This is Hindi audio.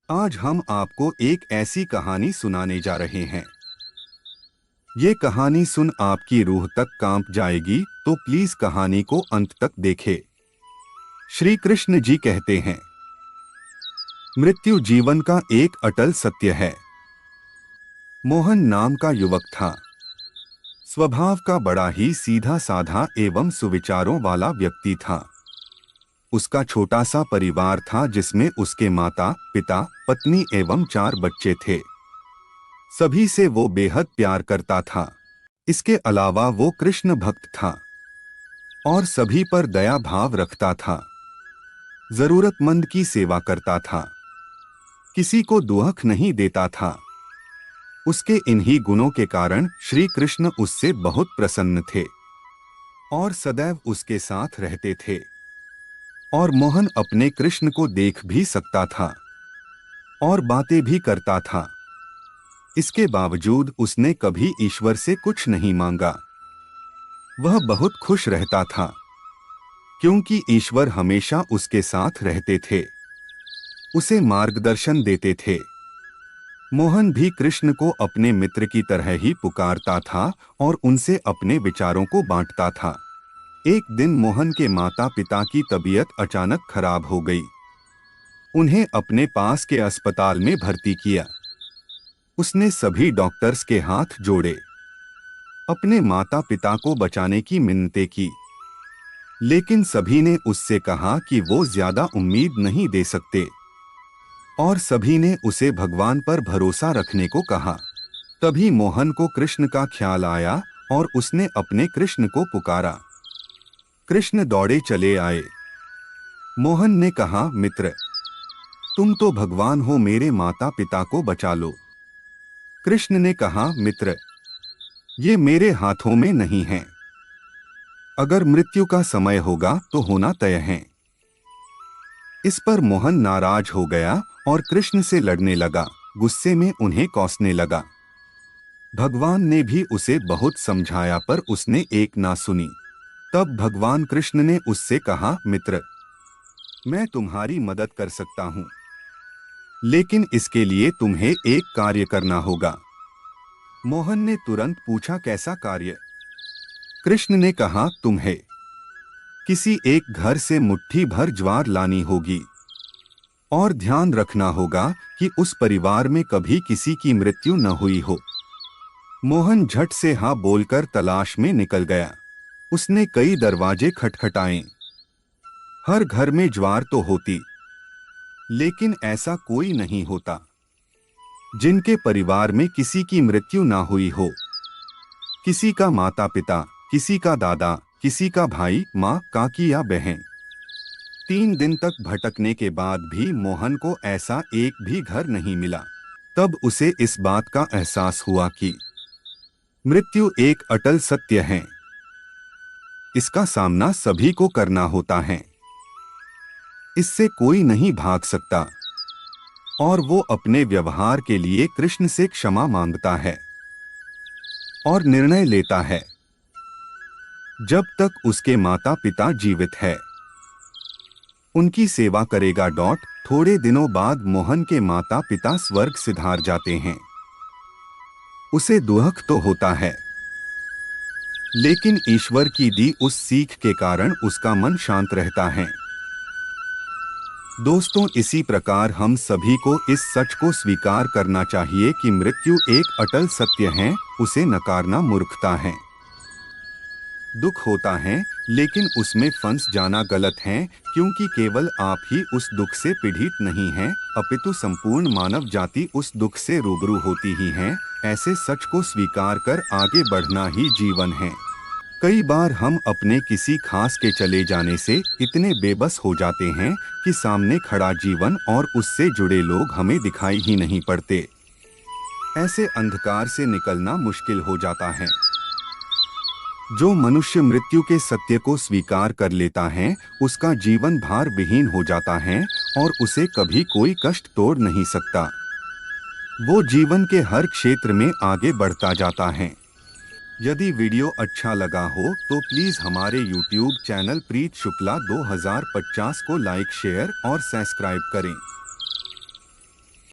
आज हम आपको एक ऐसी कहानी सुनाने जा रहे हैं। ये कहानी सुन आपकी रूह तक कांप जाएगी, तो प्लीज कहानी को अंत तक देखें। श्री कृष्ण जी कहते हैं, मृत्यु जीवन का एक अटल सत्य है। मोहन नाम का युवक था। स्वभाव का बड़ा ही सीधा साधा एवं सुविचारों वाला व्यक्ति था। उसका छोटा सा परिवार था, जिसमें उसके माता पिता पत्नी एवं 4 बच्चे थे। सभी से वो बेहद प्यार करता था। इसके अलावा वो कृष्ण भक्त था और सभी पर दया भाव रखता था। जरूरतमंद की सेवा करता था, किसी को दुख नहीं देता था। उसके इन्हीं गुणों के कारण श्री कृष्ण उससे बहुत प्रसन्न थे और सदैव उसके साथ रहते थे। और मोहन अपने कृष्ण को देख भी सकता था और बातें भी करता था। इसके बावजूद उसने कभी ईश्वर से कुछ नहीं मांगा। वह बहुत खुश रहता था, क्योंकि ईश्वर हमेशा उसके साथ रहते थे, उसे मार्गदर्शन देते थे। मोहन भी कृष्ण को अपने मित्र की तरह ही पुकारता था और उनसे अपने विचारों को बांटता था। एक दिन मोहन के माता पिता की तबीयत अचानक खराब हो गई। उन्हें अपने पास के अस्पताल में भर्ती किया। उसने सभी डॉक्टर्स के हाथ जोड़े, अपने माता पिता को बचाने की मिन्नतें की, लेकिन सभी ने उससे कहा कि वो ज्यादा उम्मीद नहीं दे सकते और सभी ने उसे भगवान पर भरोसा रखने को कहा। तभी मोहन को कृष्ण का ख्याल आया और उसने अपने कृष्ण को पुकारा। कृष्ण दौड़े चले आए। मोहन ने कहा, मित्र, तुम तो भगवान हो, मेरे माता पिता को बचा लो। कृष्ण ने कहा, मित्र, ये मेरे हाथों में नहीं है। अगर मृत्यु का समय होगा तो होना तय है। इस पर मोहन नाराज हो गया और कृष्ण से लड़ने लगा, गुस्से में उन्हें कोसने लगा। भगवान ने भी उसे बहुत समझाया, पर उसने एक ना सुनी। तब भगवान कृष्ण ने उससे कहा, मित्र, मैं तुम्हारी मदद कर सकता हूं, लेकिन इसके लिए तुम्हें एक कार्य करना होगा। मोहन ने तुरंत पूछा, कैसा कार्य? कृष्ण ने कहा, तुम्हें किसी एक घर से मुट्ठी भर ज्वार लानी होगी और ध्यान रखना होगा कि उस परिवार में कभी किसी की मृत्यु न हुई हो। मोहन झट से हाँ बोलकर तलाश में निकल गया। उसने कई दरवाजे खटखटाए। हर घर में ज्वार तो होती, लेकिन ऐसा कोई नहीं होता जिनके परिवार में किसी की मृत्यु ना हुई हो। किसी का माता पिता, किसी का दादा, किसी का भाई, माँ, काकी या बहन। 3 दिन तक भटकने के बाद भी मोहन को ऐसा एक भी घर नहीं मिला। तब उसे इस बात का एहसास हुआ कि मृत्यु एक अटल सत्य है। इसका सामना सभी को करना होता है। इससे कोई नहीं भाग सकता और वो अपने व्यवहार के लिए कृष्ण से क्षमा मांगता है और निर्णय लेता है। जब तक उसके माता पिता जीवित है, उनकी सेवा करेगा। थोड़े दिनों बाद मोहन के माता पिता स्वर्ग सिधार जाते हैं। उसे दुख तो होता है, लेकिन ईश्वर की दी उस सीख के कारण उसका मन शांत रहता है। दोस्तों, इसी प्रकार हम सभी को इस सच को स्वीकार करना चाहिए कि मृत्यु एक अटल सत्य है। उसे नकारना मूर्खता है। दुख होता है, लेकिन उसमें फंस जाना गलत है, क्योंकि केवल आप ही उस दुख से पीड़ित नहीं हैं, अपितु संपूर्ण मानव जाति उस दुख से रूबरू होती ही है। ऐसे सच को स्वीकार कर आगे बढ़ना ही जीवन है। कई बार हम अपने किसी खास के चले जाने से इतने बेबस हो जाते हैं कि सामने खड़ा जीवन और उससे जुड़े लोग हमें दिखाई ही नहीं पड़ते। ऐसे अंधकार से निकलना मुश्किल हो जाता है। जो मनुष्य मृत्यु के सत्य को स्वीकार कर लेता है, उसका जीवन भार विहीन हो जाता है और उसे कभी कोई कष्ट तोड़ नहीं सकता। वो जीवन के हर क्षेत्र में आगे बढ़ता जाता है। यदि वीडियो अच्छा लगा हो तो प्लीज हमारे YouTube चैनल प्रीत शुक्ला 2050 को लाइक, शेयर और सब्सक्राइब करें।